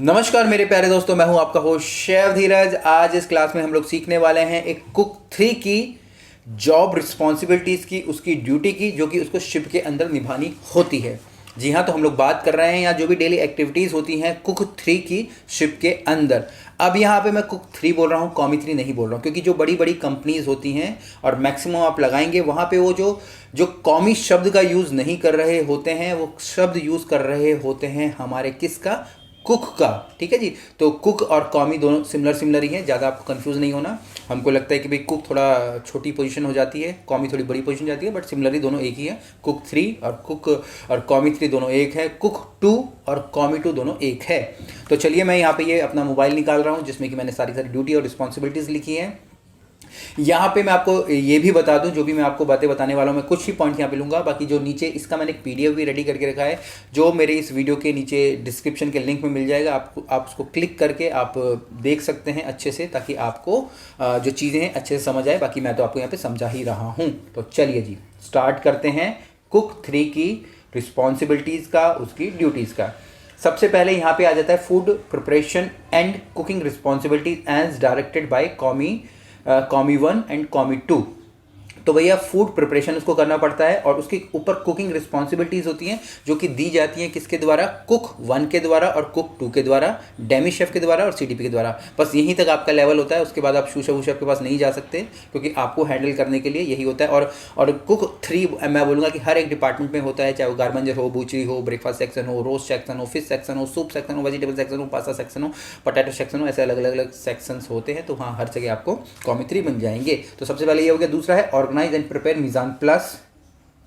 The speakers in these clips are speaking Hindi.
नमस्कार मेरे प्यारे दोस्तों, मैं हूं आपका होस्ट शेफ धीरज। आज इस क्लास में हम लोग सीखने वाले हैं एक कुक 3 की जॉब रिस्पॉन्सिबिलिटीज़ की, उसकी ड्यूटी की, जो कि उसको शिप के अंदर निभानी होती है। जी हाँ, तो हम लोग बात कर रहे हैं यहाँ जो भी डेली एक्टिविटीज़ होती हैं कुक 3 की शिप के अंदर। अब यहाँ पे मैं कुक 3 बोल रहा हूँ, कॉमी 3 नहीं बोल रहा हूँ, क्योंकि जो बड़ी बड़ी कंपनीज होती हैं और मैक्सिमम आप लगाएंगे वहाँ पे वो जो कॉमी शब्द का यूज़ नहीं कर रहे होते हैं, वो शब्द यूज़ कर रहे होते हैं हमारे किसका, कुक का। ठीक है जी। तो कुक और कॉमी दोनों सिमिलर ही हैं, ज़्यादा आपको कंफ्यूज नहीं होना। हमको लगता है कि भाई कुक थोड़ा छोटी पोजीशन हो जाती है, कॉमी थोड़ी बड़ी पोजीशन जाती है, बट सिमिलरली दोनों एक ही है। कुक 3 और कॉमी 3 दोनों एक है, कुक 2 और कॉमी 2 दोनों एक है। तो चलिए मैं यहाँ पे ये अपना मोबाइल निकाल रहा हूँ जिसमें कि मैंने सारी ड्यूटी और रिस्पॉन्सिबिलिटीज़ लिखी हैं। यहाँ पे मैं आपको ये भी बता दूं, जो भी मैं आपको बातें बताने वाला हूँ, मैं कुछ ही पॉइंट यहाँ पे लूँगा। बाकी जो नीचे इसका मैंने एक पीडीएफ भी रेडी करके रखा है, जो मेरे इस वीडियो के नीचे डिस्क्रिप्शन के लिंक में मिल जाएगा। आप उसको क्लिक करके आप देख सकते हैं अच्छे से, ताकि आपको जो चीज़ें हैं अच्छे से समझ आए। बाकी मैं तो आपको यहाँ पर समझा ही रहा हूँ। तो चलिए जी, स्टार्ट करते हैं कुक 3 की रिस्पॉन्सिबिलिटीज़ का, उसकी ड्यूटीज़ का। सबसे पहले यहाँ पे आ जाता है food preparation and cooking responsibilities as directed by commis 1 and commis 2। तो भैया फूड प्रिपरेशन उसको करना पड़ता है और उसके ऊपर कुकिंग रिस्पॉन्सिबिलिटीज़ होती हैं, जो कि दी जाती हैं किसके द्वारा, कुक 1 के द्वारा और कुक 2 के द्वारा, डेमी शेफ के द्वारा और सीडीपी के द्वारा। बस यहीं तक आपका लेवल होता है। उसके बाद आप शू शेफ के पास नहीं जा सकते, क्योंकि आपको हैंडल करने के लिए यही होता है। और कुक 3 मैं बोलूँगा कि हर एक डिपार्टमेंट में होता है, चाहे वो गार्मेंजर हो, बूचरी हो, ब्रेकफास्ट सेक्शन हो, रोस्ट सेक्शन हो, फिश सेक्शन हो, सूप सेक्शन हो, वेजिटेबल सेक्शन हो, पास्ता सेक्शन हो, पोटैटो सेक्शन हो, ऐसे अलग अलग सेक्शंस होते हैं। तो हाँ, हर जगह आपको कॉमी 3 बन जाएंगे। तो सबसे पहले ये हो गया। दूसरा है organise and prepare Meezaan plus.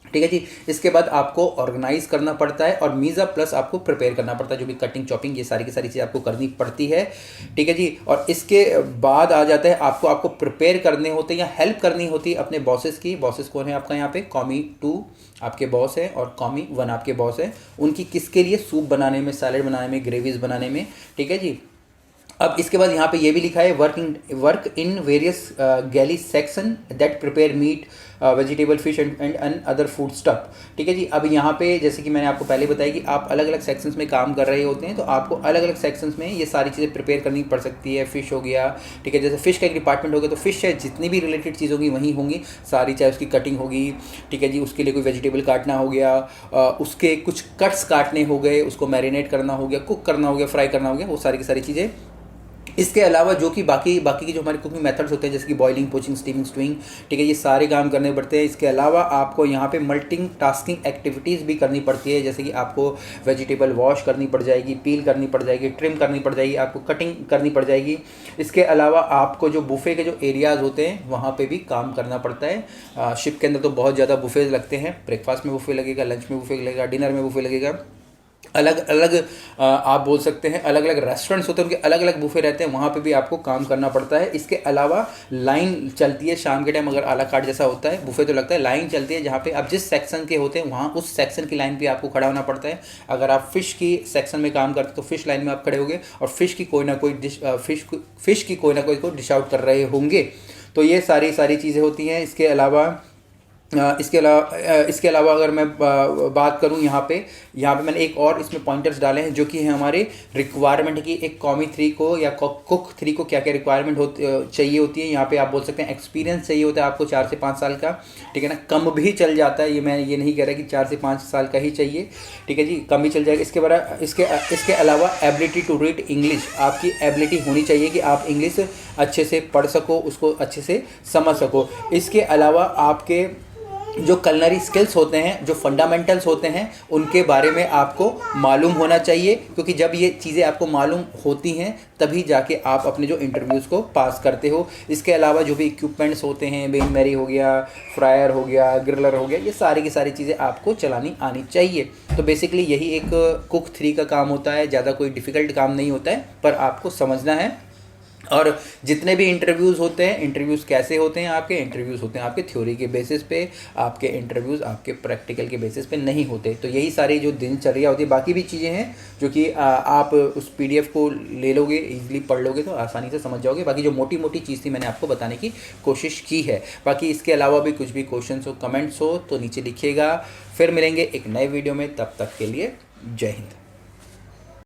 ठीक है जी। इसके बाद आपको ऑर्गेनाइज करना पड़ता है और मीज़ा प्लस आपको प्रिपेयर करना पड़ता है, जो भी कटिंग चॉपिंग ये सारी की सारी चीज़ें आपको करनी पड़ती है। ठीक है जी। और इसके बाद आ जाता है आपको प्रिपेयर करने होते हैं या हेल्प करनी होती है अपने बॉसेस की। बॉसेस कौन है आपका यहाँ पे, कॉमी 2 आपके बॉस है और कॉमी 1 आपके बॉस है। उनकी किसके लिए, सूप बनाने में, सैलड बनाने में, ग्रेवीज बनाने में। ठीक है जी। अब इसके बाद यहाँ पे ये भी लिखा है work in various galley section that prepare meat, vegetable, fish and other food stuff. ठीक है जी। अब यहाँ पे जैसे कि मैंने आपको पहले बताया कि आप अलग अलग सेक्शंस में काम कर रहे होते हैं, तो आपको अलग अलग सेक्शंस में ये सारी चीज़ें प्रिपेयर करनी पड़ सकती है। फिश हो गया, ठीक है, जैसे फिश का एक डिपार्टमेंट हो गया, तो फिश से जितनी भी रिलेटेड चीज़ होगी वहीं होंगी सारी, चाहे उसकी कटिंग होगी, ठीक है जी, उसके लिए कोई वेजिटेबल काटना हो गया, उसके कुछ कट्स काटने हो गए, उसको मैरिनेट करना हो गया, कुक करना हो गया, फ्राई करना हो गया, वो सारी की सारी चीज़ें। इसके अलावा जो कि बाकी की जो हमारे कुकिंग मेथड्स होते हैं, जैसे कि बॉइलिंग, पोचिंग, स्टीमिंग, स्टूइंग, ठीक है, ये सारे काम करने पड़ते हैं। इसके अलावा आपको यहाँ पे मल्टी टास्किंग एक्टिविटीज़ भी करनी पड़ती है, जैसे कि आपको वेजिटेबल वॉश करनी पड़ जाएगी, पील करनी पड़ जाएगी, ट्रिम करनी पड़ जाएगी, आपको कटिंग करनी पड़ जाएगी। इसके अलावा आपको जो बुफे के जो एरियाज़ होते हैं वहाँ पर भी काम करना पड़ता है। शिप के अंदर तो बहुत ज़्यादा बुफे लगते हैं। ब्रेकफास्ट में बुफे लगेगा, लंच में बुफे लगेगा, डिनर में बुफे लगेगा, अलग अलग आप बोल सकते हैं अलग अलग रेस्टोरेंट्स होते हैं, उनके अलग अलग बुफे रहते हैं, वहाँ पे भी आपको काम करना पड़ता है। इसके अलावा लाइन चलती है शाम के टाइम, अगर आला कार्ट जैसा होता है, बुफे तो लगता है, लाइन चलती है जहाँ पे आप जिस सेक्शन के होते हैं वहाँ उस सेक्शन की लाइन पे आपको खड़ा होना पड़ता है। अगर आप फ़िश की सेक्शन में काम करते हैं तो फ़िश लाइन में आप खड़े होंगे और फ़िश की कोई ना कोई डिश आउट कर रहे होंगे। तो ये सारी चीज़ें होती हैं। इसके अलावा अगर मैं बात करूं, यहाँ पे मैंने एक और इसमें पॉइंटर्स डाले हैं, जो कि है हमारे रिक्वायरमेंट की एक कॉमी 3 को या कुक 3 को क्या क्या रिक्वायरमेंट चाहिए होती है। यहाँ पे आप बोल सकते हैं एक्सपीरियंस चाहिए होता है आपको 4 से 5 साल का, ठीक है ना, कम भी चल जाता है, मैं ये नहीं कह रहा कि 4 से 5 साल का ही चाहिए, ठीक है जी, कम भी चल जाएगा। इसके अलावा एबिलिटी टू रीड इंग्लिश, आपकी एबिलिटी होनी चाहिए कि आप इंग्लिश अच्छे से पढ़ सको, उसको अच्छे से समझ सको। इसके अलावा आपके जो कलनरी स्किल्स होते हैं, जो फंडामेंटल्स होते हैं, उनके बारे में आपको मालूम होना चाहिए, क्योंकि जब ये चीज़ें आपको मालूम होती हैं तभी जाके आप अपने जो इंटरव्यूज़ को पास करते हो। इसके अलावा जो भी इक्विपमेंट्स होते हैं, बेन मैरी हो गया, फ्रायर हो गया, ग्रिलर हो गया, ये सारी की सारी चीज़ें आपको चलानी आनी चाहिए। तो बेसिकली यही एक कुक 3 का काम होता है। ज़्यादा कोई डिफ़िकल्ट काम नहीं होता है, पर आपको समझना है। और जितने भी इंटरव्यूज़ होते हैं, इंटरव्यूज़ कैसे होते हैं, आपके इंटरव्यूज़ होते हैं आपके थ्योरी के बेसिस पे, आपके इंटरव्यूज़ आपके प्रैक्टिकल के बेसिस पे नहीं होते। तो यही सारी जो दिनचर्या होती है, बाकी भी चीज़ें हैं जो कि आप उस पीडीएफ को ले लोगे, इजीली पढ़ लोगे तो आसानी से समझ जाओगे। बाकी जो मोटी मोटी चीज़ थी मैंने आपको बताने की कोशिश की है। बाकी इसके अलावा भी कुछ भी क्वेश्चन हो, कमेंट्स हो तो नीचे लिखिएगा। फिर मिलेंगे एक नए वीडियो में, तब तक के लिए जय हिंद।